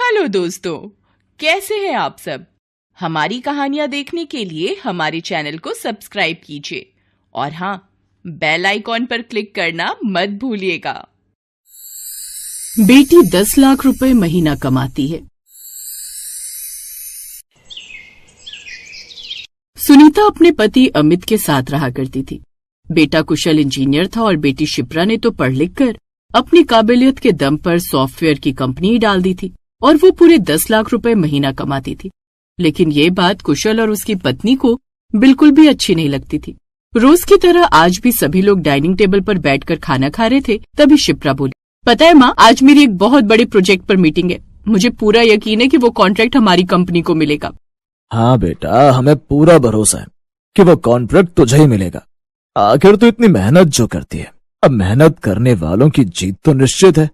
Hello दोस्तों, कैसे हैं आप सब। हमारी कहानियां देखने के लिए हमारे चैनल को सब्सक्राइब कीजिए और हाँ, बेल आइकॉन पर क्लिक करना मत भूलिएगा। बेटी 10 लाख रुपए महीना कमाती है। सुनीता अपने पति अमित के साथ रहा करती थी। बेटा कुशल इंजीनियर था और बेटी शिप्रा ने तो पढ़ लिख कर अपनी काबिलियत के दम पर सॉफ्टवेयर की कंपनी ही डाल दी थी और वो पूरे 10 लाख रुपए महीना कमाती थी। लेकिन ये बात कुशल और उसकी पत्नी को बिल्कुल भी अच्छी नहीं लगती थी। रोज की तरह आज भी सभी लोग डाइनिंग टेबल पर बैठकर खाना खा रहे थे। तभी शिप्रा बोली, पता है माँ, आज मेरी एक बहुत बड़े प्रोजेक्ट पर मीटिंग है। मुझे पूरा यकीन है कि वो कॉन्ट्रैक्ट हमारी कंपनी को मिलेगा। हाँ बेटा, हमें पूरा भरोसा है कि वो कॉन्ट्रैक्ट तुझे ही मिलेगा। आखिर तो इतनी मेहनत जो करती है, अब मेहनत करने वालों की जीत तो निश्चित है।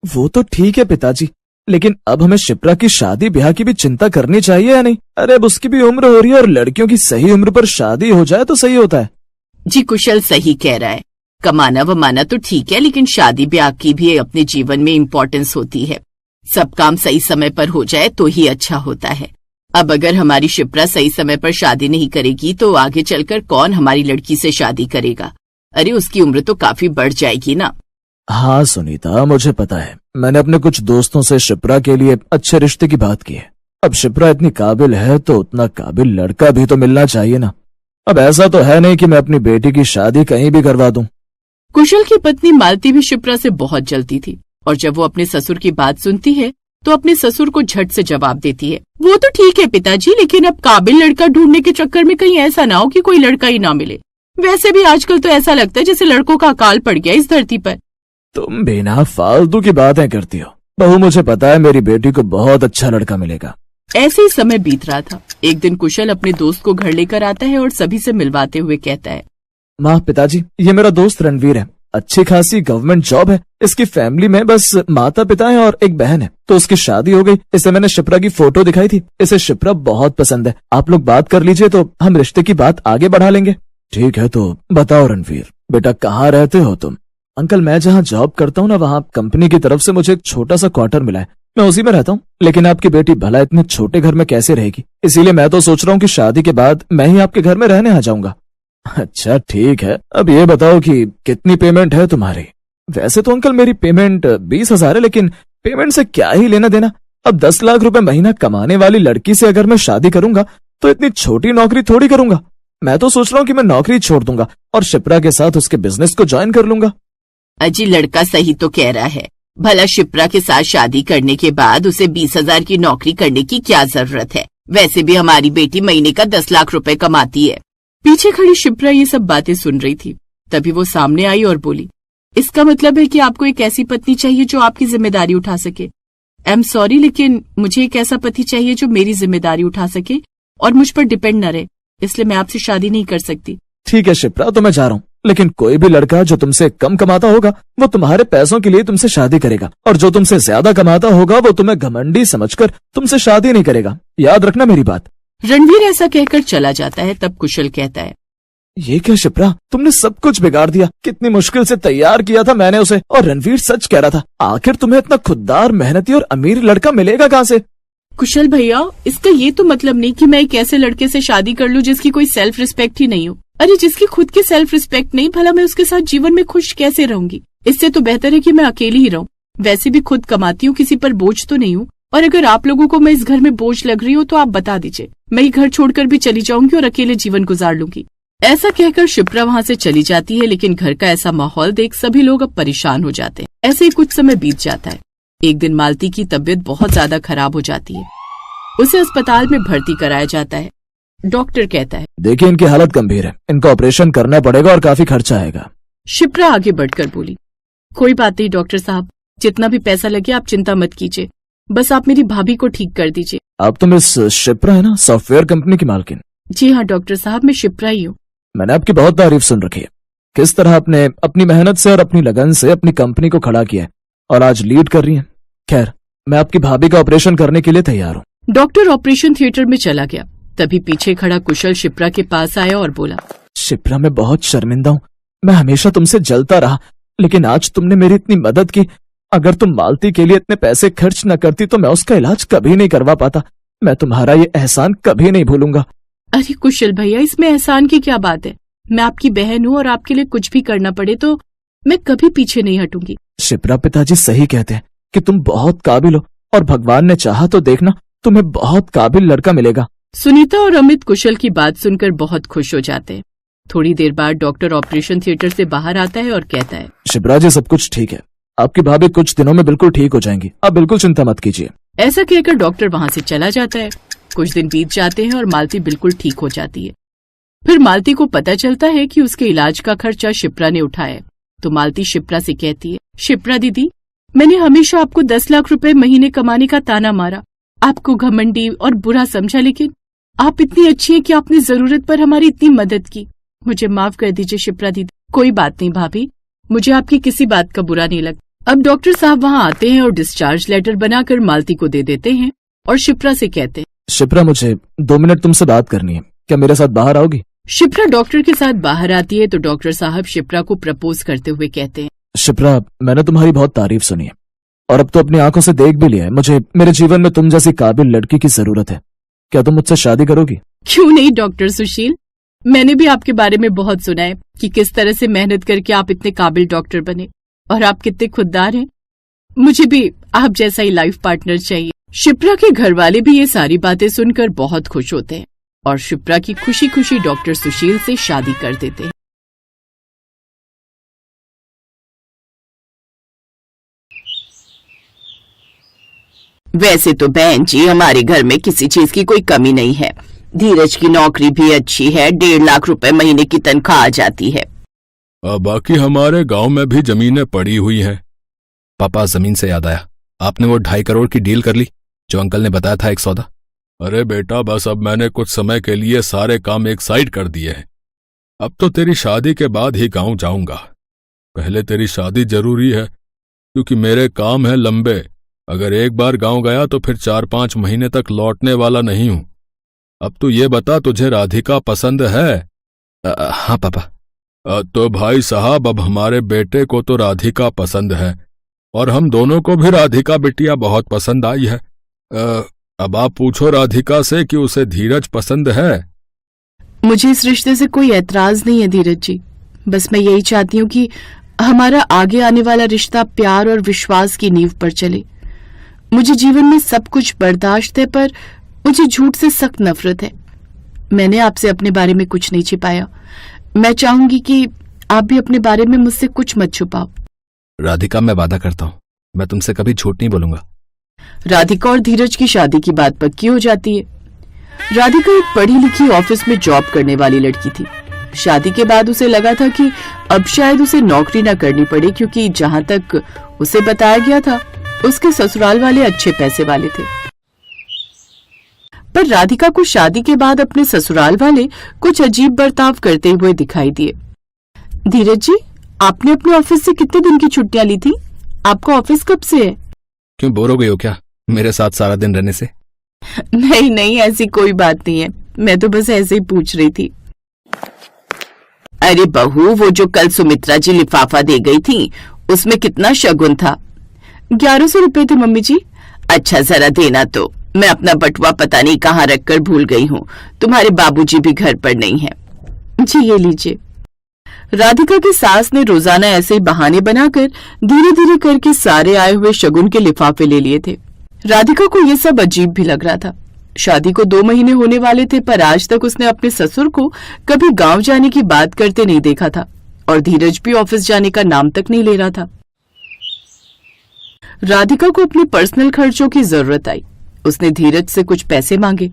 वो तो ठीक है पिताजी, लेकिन अब हमें शिप्रा की शादी ब्याह की भी चिंता करनी चाहिए या नहीं? अरे अब उसकी भी उम्र हो रही है और लड़कियों की सही उम्र पर शादी हो जाए तो सही होता है। जी कुशल सही कह रहा है। कमाना वमाना तो ठीक है, लेकिन शादी ब्याह की भी अपने जीवन में इम्पोर्टेंस होती है। सब काम सही समय पर हो जाए तो ही अच्छा होता है। अब अगर हमारी शिप्रा सही समय पर शादी नहीं करेगी तो आगे चलकर कौन हमारी लड़की से शादी करेगा? अरे उसकी उम्र तो काफी बढ़ जाएगी ना। हाँ सुनीता, मुझे पता है। मैंने अपने कुछ दोस्तों से शिप्रा के लिए अच्छे रिश्ते की बात की है। अब शिप्रा इतनी काबिल है तो उतना काबिल लड़का भी तो मिलना चाहिए ना। अब ऐसा तो है नहीं कि मैं अपनी बेटी की शादी कहीं भी करवा दूं। कुशल की पत्नी मालती भी शिप्रा से बहुत जलती थी और जब वो अपने ससुर की बात सुनती है तो अपने ससुर को झट से जवाब देती है, वो तो ठीक है पिताजी, लेकिन अब काबिल लड़का ढूंढने के चक्कर में कहीं ऐसा ना हो कि कोई लड़का ही ना मिले। वैसे भी आजकल तो ऐसा लगता है जैसे लड़कों का अकाल पड़ गया इस धरती पर। तुम बिना फालतू की बातें करती हो बहू। मुझे पता है मेरी बेटी को बहुत अच्छा लड़का मिलेगा। ऐसे ही समय बीत रहा था। एक दिन कुशल अपने दोस्त को घर लेकर आता है और सभी से मिलवाते हुए कहता है, माँ पिताजी, ये मेरा दोस्त रणवीर है। अच्छी खासी गवर्नमेंट जॉब है। इसकी फैमिली में बस माता पिता है और एक बहन है। तो उसकी शादी हो गई। इसे मैंने शिप्रा की फोटो दिखाई थी। इसे शिप्रा बहुत पसंद है। आप लोग बात कर लीजिए तो हम रिश्ते की बात आगे बढ़ा लेंगे। ठीक है, तो बताओ रणवीर, बेटा कहाँ रहते हो तुम? अंकल, मैं जहाँ जॉब करता हूँ ना, वहाँ कंपनी की तरफ से मुझे एक छोटा सा क्वार्टर मिला है। मैं उसी में रहता हूँ। लेकिन आपकी बेटी भला इतने छोटे घर में कैसे रहेगी? इसीलिए मैं तो सोच रहा हूँ कि शादी के बाद मैं ही आपके घर में रहने आ जाऊंगा। अच्छा ठीक है, अब ये बताओ कि कितनी पेमेंट है तुम्हारी? वैसे तो अंकल मेरी पेमेंट 20,000 है, लेकिन पेमेंट से क्या ही लेना देना। अब 10 लाख रुपए महीना कमाने वाली लड़की से अगर मैं शादी करूंगा तो इतनी छोटी नौकरी थोड़ी करूंगा। मैं तो सोच रहा हूँ कि मैं नौकरी छोड़ दूंगा और शिप्रा के साथ उसके बिजनेस को ज्वाइन कर लूंगा। अजी लड़का सही तो कह रहा है। भला शिप्रा के साथ शादी करने के बाद उसे 20,000 की नौकरी करने की क्या जरूरत है? वैसे भी हमारी बेटी महीने का 10 लाख रुपए कमाती है। पीछे खड़ी शिप्रा ये सब बातें सुन रही थी। तभी वो सामने आई और बोली, इसका मतलब है कि आपको एक ऐसी पत्नी चाहिए जो आपकी जिम्मेदारी उठा सके। आई एम सॉरी, लेकिन मुझे एक ऐसा पति चाहिए जो मेरी जिम्मेदारी उठा सके और मुझ पर डिपेंड न रहे। इसलिए मैं आपसे शादी नहीं कर सकती। ठीक है शिप्रा, तो मैं जा रहा हूँ। लेकिन कोई भी लड़का जो तुमसे कम कमाता होगा वो तुम्हारे पैसों के लिए तुमसे शादी करेगा, और जो तुमसे ज्यादा कमाता होगा वो तुम्हें घमंडी समझकर तुमसे शादी नहीं करेगा। याद रखना मेरी बात। रणवीर ऐसा कहकर चला जाता है। तब कुशल कहता है, ये क्या शिप्रा, तुमने सब कुछ बिगाड़ दिया। कितनी मुश्किल से तैयार किया था मैंने उसे, और रणवीर सच कह रहा था। आखिर तुम्हें इतना खुददार, मेहनती और अमीर लड़का मिलेगा कहाँ से? कुशल भैया, इसका ये तो मतलब नहीं कि मैं एक ऐसे लड़के से शादी कर लूं जिसकी कोई सेल्फ रिस्पेक्ट ही नहीं हो। अरे जिसकी खुद की सेल्फ रिस्पेक्ट नहीं, भला मैं उसके साथ जीवन में खुश कैसे रहूंगी? इससे तो बेहतर है कि मैं अकेली ही रहूं। वैसे भी खुद कमाती हूँ, किसी पर बोझ तो नहीं हूँ। और अगर आप लोगों को मैं इस घर में बोझ लग रही हूँ तो आप बता दीजिए, मैं ये घर छोड़कर भी चली जाऊंगी और अकेले जीवन गुजार लूंगी। ऐसा कहकर शिप्रा वहाँ से चली जाती है। लेकिन घर का ऐसा माहौल देख सभी लोग अब परेशान हो जाते हैं। ऐसे ही कुछ समय बीत जाता है। एक दिन मालती की तबीयत बहुत ज्यादा खराब हो जाती है। उसे अस्पताल में भर्ती कराया जाता है। डॉक्टर कहता है, देखिए इनकी हालत गंभीर है, इनका ऑपरेशन करना पड़ेगा और काफी खर्चा आएगा। शिप्रा आगे बढ़कर बोली, कोई बात नहीं डॉक्टर साहब, जितना भी पैसा लगे आप चिंता मत कीजिए, बस आप मेरी भाभी को ठीक कर दीजिए। आप तो मिस शिप्रा है ना, सॉफ्टवेयर कंपनी की मालकिन? जी हाँ डॉक्टर साहब, मैं शिप्रा ही हूँ। मैंने आपकी बहुत तारीफ सुन रखी है। किस तरह आपने अपनी मेहनत से और अपनी लगन से अपनी कंपनी को खड़ा किया है और आज लीड कर रही हैं। खैर, मैं आपकी भाभी का ऑपरेशन करने के लिए तैयार हूँ। डॉक्टर ऑपरेशन थिएटर में चला गया। तभी पीछे खड़ा कुशल शिप्रा के पास आया और बोला, शिप्रा मैं बहुत शर्मिंदा हूँ। मैं हमेशा तुमसे जलता रहा, लेकिन आज तुमने मेरी इतनी मदद की, अगर तुम मालती के लिए इतने पैसे खर्च न करती तो मैं उसका इलाज कभी नहीं करवा पाता। मैं तुम्हारा ये एहसान कभी नहीं भूलूंगा। अरे कुशल भैया, इसमें एहसान की क्या बात है? मैं आपकी बहन हूँ और आपके लिए कुछ भी करना पड़े तो मैं कभी पीछे नहीं हटूंगी। शिप्रा, पिताजी सही कहते हैं कि तुम बहुत काबिल हो और भगवान ने चाहा तो देखना तुम्हें बहुत काबिल लड़का मिलेगा। सुनीता और अमित कुशल की बात सुनकर बहुत खुश हो जाते हैं। थोड़ी देर बाद डॉक्टर ऑपरेशन थिएटर से बाहर आता है और कहता है, शिप्रा जी, सब कुछ ठीक है। आपकी भाभी कुछ दिनों में बिल्कुल ठीक हो जाएंगी, आप बिल्कुल चिंता मत कीजिए। ऐसा कहकर डॉक्टर वहाँ से चला जाता है। कुछ दिन बीत जाते हैं और मालती बिल्कुल ठीक हो जाती है। फिर मालती को पता चलता है कि उसके इलाज का खर्चा शिप्रा ने उठाया है। तो मालती शिप्रा से कहती है, शिप्रा दीदी, मैंने हमेशा आपको 10 लाख रुपए महीने कमाने का ताना मारा, आपको घमंडी और बुरा समझा, लेकिन आप इतनी अच्छी हैं कि आपने जरूरत पर हमारी इतनी मदद की। मुझे माफ कर दीजिए शिप्रा दीदी। कोई बात नहीं भाभी, मुझे आपकी किसी बात का बुरा नहीं लगता। अब डॉक्टर साहब वहाँ आते हैं और डिस्चार्ज लेटर बनाकर मालती को दे देते हैं और शिप्रा से कहते हैं, शिप्रा, मुझे 2 मिनट तुमसे बात करनी है, क्या मेरे साथ बाहर आओगी? शिप्रा डॉक्टर के साथ बाहर आती है तो डॉक्टर साहब शिप्रा को प्रपोज करते हुए कहते हैं, शिप्रा, मैंने तुम्हारी बहुत तारीफ सुनी है और अब तो अपनी आंखों से देख भी लिया है। मुझे मेरे जीवन में तुम जैसी काबिल लड़की की जरूरत है। क्या तुम मुझसे शादी करोगी? क्यों नहीं डॉक्टर सुशील, मैंने भी आपके बारे में बहुत सुना है कि किस तरह से मेहनत करके आप इतने काबिल डॉक्टर बने और आप कितने खुददार हैं। मुझे भी आप जैसा ही लाइफ पार्टनर चाहिए। शिप्रा के घर वाले भी ये सारी बातें सुनकर बहुत खुश होते हैं और शिप्रा की खुशी खुशी डॉक्टर सुशील से शादी कर देते हैं। वैसे तो बहन जी, हमारे घर में किसी चीज की कोई कमी नहीं है। धीरज की नौकरी भी अच्छी है, 1.5 लाख रुपए महीने की तनख्वाह आ जाती है। बाकी हमारे गांव में भी जमीनें पड़ी हुई हैं। पापा, जमीन से याद आया, आपने वो 2.5 करोड़ की डील कर ली जो अंकल ने बताया था, एक सौदा। अरे बेटा, बस अब मैंने कुछ समय के लिए सारे काम एक साइड कर दिए हैं। अब तो तेरी शादी के बाद ही गांव जाऊंगा। पहले तेरी शादी जरूरी है क्योंकि मेरे काम है लंबे। अगर एक बार गांव गया तो फिर 4-5 महीने तक लौटने वाला नहीं हूं। अब तू ये बता, तुझे राधिका पसंद है? हाँ पापा। तो भाई साहब, अब हमारे बेटे को तो राधिका पसंद है और हम दोनों को भी राधिका बिटिया बहुत पसंद आई है। अब आप पूछो राधिका से कि उसे धीरज पसंद है। मुझे इस रिश्ते से कोई ऐतराज नहीं है धीरज जी, बस मैं यही चाहती हूँ कि हमारा आगे आने वाला रिश्ता प्यार और विश्वास की नींव पर चले। मुझे जीवन में सब कुछ बर्दाश्त है, पर मुझे झूठ से सख्त नफरत है। मैंने आपसे अपने बारे में कुछ नहीं छिपाया। मैं चाहूंगी कि आप भी अपने बारे में मुझसे कुछ मत छुपाओ। राधिका, मैं वादा करता हूँ मैं तुमसे कभी झूठ नहीं बोलूंगा। राधिका और धीरज की शादी की बात पक्की हो जाती है। राधिका एक पढ़ी लिखी ऑफिस में जॉब करने वाली लड़की थी। शादी के बाद उसे लगा था कि अब शायद उसे नौकरी न करनी पड़े, क्योंकि जहाँ तक उसे बताया गया था उसके ससुराल वाले अच्छे पैसे वाले थे। पर राधिका को शादी के बाद अपने ससुराल वाले कुछ अजीब बर्ताव करते हुए दिखाई दिए। धीरज जी, आपने अपने ऑफिस से कितने दिन की छुट्टियां ली थी? आपका ऑफिस कब से है? क्यों, बोर हो गई हो क्या मेरे साथ सारा दिन रहने से? नहीं नहीं, ऐसी कोई बात नहीं है, मैं तो बस ऐसे ही पूछ रही थी। अरे बहू, वो जो कल सुमित्रा जी लिफाफा दे गई थी उसमें कितना शगुन था? 1100 रुपए थे मम्मी जी। अच्छा, जरा देना तो, मैं अपना बटुआ पता नहीं कहाँ रखकर भूल गई हूँ। तुम्हारे बाबूजी भी घर पर नहीं है। जी, ये लीजिए। राधिका की सास ने रोजाना ऐसे ही बहाने बनाकर धीरे धीरे करके सारे आए हुए शगुन के लिफाफे ले लिए थे। राधिका को ये सब अजीब भी लग रहा था। शादी को 2 महीने होने वाले थे, पर आज तक उसने अपने ससुर को कभी गांव जाने की बात करते नहीं देखा था और धीरज भी ऑफिस जाने का नाम तक नहीं ले रहा था। राधिका को अपने पर्सनल खर्चों की जरूरत आई। उसने धीरज से कुछ पैसे मांगे।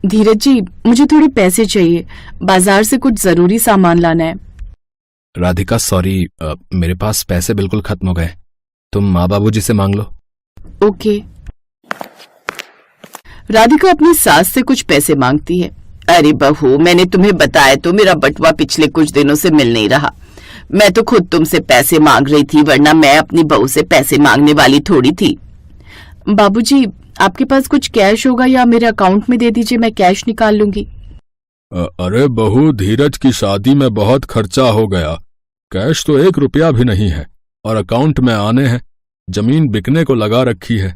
धीरज जी, मुझे थोड़े पैसे चाहिए, बाजार से कुछ जरूरी सामान लाना है। राधिका, सॉरी, मेरे पास पैसे बिल्कुल खत्म हो गए, तुम माँ बाबूजी से मांग लो। ओके। राधिका अपनी सास से कुछ पैसे मांगती है। अरे बहू, मैंने तुम्हें बताया तो, मेरा बटुआ पिछले कुछ दिनों से मिल नहीं रहा। मैं तो खुद तुमसे पैसे मांग रही थी, वरना मैं अपनी बहू से पैसे मांगने वाली थोड़ी थी। बाबूजी, आपके पास कुछ कैश होगा या मेरे अकाउंट में दे दीजिए, मैं कैश निकाल लूंगी। अरे बहू, धीरज की शादी में बहुत खर्चा हो गया, कैश तो 1 रुपया भी नहीं है और अकाउंट में आने हैं। जमीन बिकने को लगा रखी है।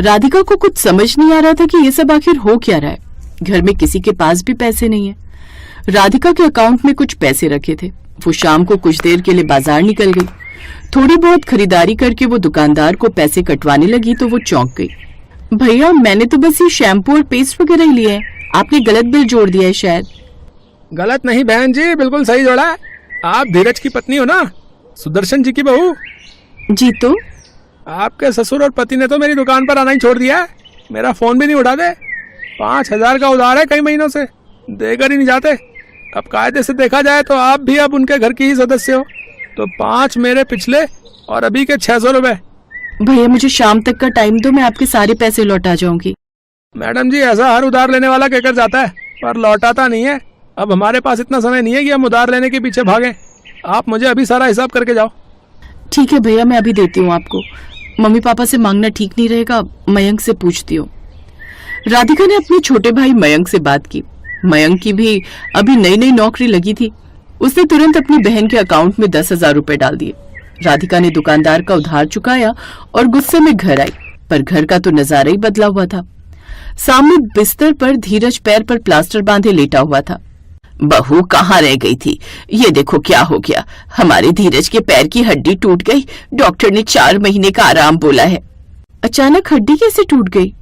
राधिका को कुछ समझ नहीं आ रहा था कि ये सब आखिर हो क्या रहा है। घर में किसी के पास भी पैसे नहीं है। राधिका के अकाउंट में कुछ पैसे रखे थे। वो शाम को कुछ देर के लिए बाजार निकल गई। थोड़ी बहुत खरीदारी करके वो दुकानदार को पैसे कटवाने लगी तो वो चौंक गई। भैया, मैंने तो बस ये शैम्पू और पेस्ट वगैरह ही लिए हैं। आपने गलत बिल जोड़ दिया है शायद। गलत नहीं बहन जी, बिल्कुल सही जोड़ा है। आप धीरज की पत्नी हो ना, सुदर्शन जी की बहू। जी तो आपके ससुर और पति ने तो मेरी दुकान पर आना ही छोड़ दिया है। मेरा फोन भी नहीं उठाते। 5,000 का उधार है कई महीनों से, देकर ही नहीं जाते। अब कायदे से देखा जाए तो आप भी अब उनके घर की ही सदस्य हो। तो 5 मेरे पिछले और अभी के 600 रुपए। भैया, मुझे शाम तक का टाइम दो, मैं आपके सारे पैसे लौटा जाऊंगी। मैडम जी, ऐसा हर उधार लेने वाला कहकर जाता है पर लौटाता नहीं है। अब हमारे पास इतना समय नहीं है कि हम उधार लेने के पीछे भागें। आप मुझे अभी सारा हिसाब करके जाओ। ठीक है भैया, मैं अभी देती हूँ आपको। मम्मी पापा से मांगना ठीक नहीं रहेगा, मयंक से पूछती हूँ। राधिका ने अपने छोटे भाई मयंक से बात की। मयंक की भी अभी नई नई नौकरी लगी थी। उसने तुरंत अपनी बहन के अकाउंट में 10,000 रुपए डाल दिए। राधिका ने दुकानदार का उधार चुकाया और गुस्से में घर आई, पर घर का तो नजारा ही बदला हुआ था। सामने बिस्तर पर धीरज पैर पर प्लास्टर बांधे लेटा हुआ था। बहू कहाँ रह गई थी? ये देखो क्या हो गया। हमारे धीरज के पैर की हड्डी टूट गई। डॉक्टर ने 4 महीने का आराम बोला है। अचानक हड्डी कैसे टूट गई?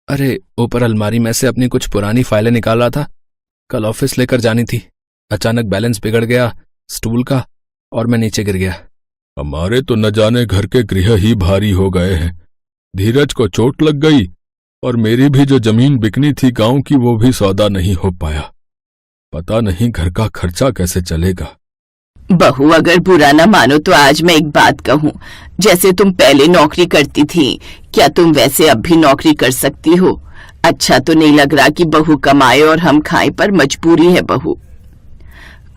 अरे, ऊपर अलमारी में से अपनी कुछ पुरानी फाइलें निकाल रहा था। कल ऑफिस लेकर जानी थी। अचानक बैलेंस बिगड़ गया स्टूल का और मैं नीचे गिर गया। हमारे तो न जाने घर के गृह ही भारी हो गए हैं। धीरज को चोट लग गई और मेरी भी जो जमीन बिकनी थी गांव की, वो भी सौदा नहीं हो पाया। पता नहीं घर का खर्चा कैसे चलेगा। बहू, अगर बुरा ना मानो तो आज मैं एक बात कहूँ। जैसे तुम पहले नौकरी करती थी, क्या तुम वैसे अब भी नौकरी कर सकती हो? अच्छा तो नहीं लग रहा कि बहू कमाए और हम खाएं, पर मजबूरी है बहू।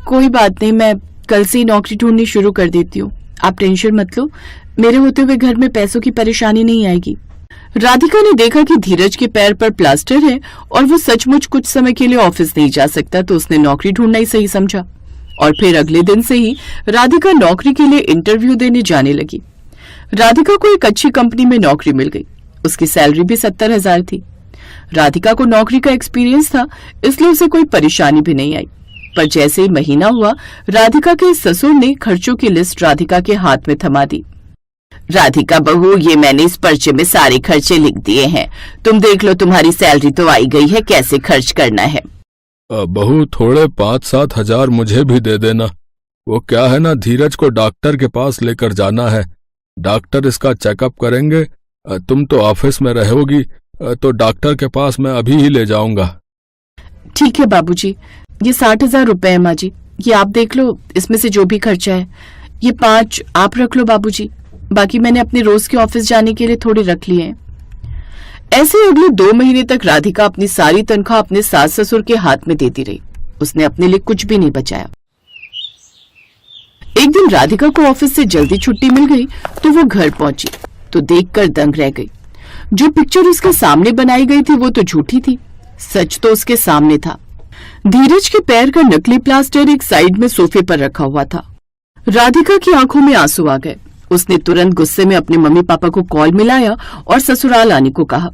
कोई बात नहीं, मैं कल से ही नौकरी ढूंढनी शुरू कर देती हूँ। आप टेंशन मत लो, मेरे होते हुए घर में पैसों की परेशानी नहीं आएगी। राधिका ने देखा कि धीरज के पैर पर प्लास्टर है और वो सचमुच कुछ समय के लिए ऑफिस नहीं जा सकता, तो उसने नौकरी ढूंढना ही सही समझा। और फिर अगले दिन से ही राधिका नौकरी के लिए इंटरव्यू देने जाने लगी। राधिका को एक अच्छी कंपनी में नौकरी मिल गई। उसकी सैलरी भी 70,000 थी। राधिका को नौकरी का एक्सपीरियंस था, इसलिए उसे कोई परेशानी भी नहीं आई। पर जैसे ही महीना हुआ, राधिका के ससुर ने खर्चों की लिस्ट राधिका के हाथ में थमा दी। राधिका बहू, ये मैंने इस पर्चे में सारे खर्चे लिख दिए हैं। तुम देख लो, तुम्हारी सैलरी तो आई गई है, कैसे खर्च करना है। बहू, थोड़े 5-7 हजार मुझे भी दे देना। वो क्या है ना, धीरज को डॉक्टर के पास लेकर जाना है। डॉक्टर इसका चेकअप करेंगे। तुम तो ऑफिस में रहोगी, तो डॉक्टर के पास मैं अभी ही ले जाऊंगा। ठीक है बाबूजी, ये 60,000 रुपए है माँ जी, ये आप देख लो, इसमें से जो भी खर्चा है। ये 5 आप रख लो बाबूजी, बाकी मैंने अपने रोज के ऑफिस जाने के लिए थोड़े रख लिए हैं। ऐसे अगले 2 महीने तक राधिका अपनी सारी तनख्वाह अपने सास ससुर के हाथ में देती रही। उसने अपने लिए कुछ भी नहीं बचाया। एक दिन राधिका को ऑफिस से जल्दी छुट्टी मिल गई तो वो घर पहुंची तो देखकर दंग रह गई। जो पिक्चर उसके सामने बनाई गई थी वो तो झूठी थी, सच तो उसके सामने था। धीरज के पैर का नकली प्लास्टर एक साइड में सोफे पर रखा हुआ था। राधिका की आंखों में आंसू आ गए। उसने तुरंत गुस्से में अपने मम्मी पापा को कॉल मिलाया और ससुराल आने को कहा।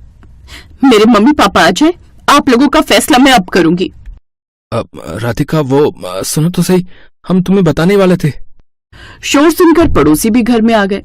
मेरे मम्मी पापा आ जाए, आप लोगों का फैसला मैं अब करूंगी। राधिका, वो सुनो तो सही, हम तुम्हें बताने वाले थे। शोर सुनकर पड़ोसी भी घर में आ गए।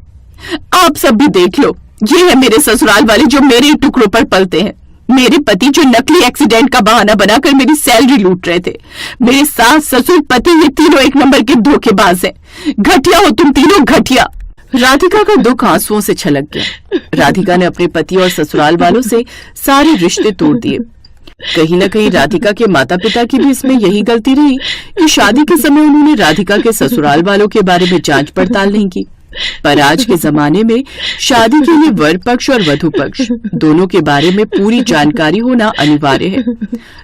आप सब भी देख लो, ये है मेरे ससुराल वाले जो मेरे टुकड़ों पर पलते हैं। मेरे पति जो नकली एक्सीडेंट का बहाना बनाकर मेरी सैलरी लूट रहे थे। मेरे सास ससुर पति ये तीनों एक नंबर के धोखेबाज हैं। घटिया हो तुम तीनों, घटिया। राधिका का दुख आंसुओं से छलक गया। राधिका ने अपने पति और ससुराल वालों से सारे रिश्ते तोड़ दिए। कहीं न कहीं राधिका के माता पिता की भी इसमें यही गलती रही कि शादी के समय उन्होंने राधिका के ससुराल वालों के बारे में जांच पड़ताल नहीं की। पर आज के जमाने में शादी के लिए वर पक्ष और वधु पक्ष दोनों के बारे में पूरी जानकारी होना अनिवार्य है,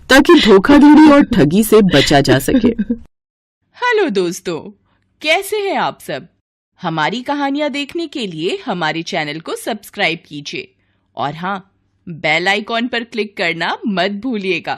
ताकि धोखाधड़ी और ठगी से बचा जा सके। हेलो दोस्तों, कैसे हैं आप सब? हमारी कहानियां देखने के लिए हमारे चैनल को सब्सक्राइब कीजिए और हाँ, बेल आइकॉन पर क्लिक करना मत भूलिएगा।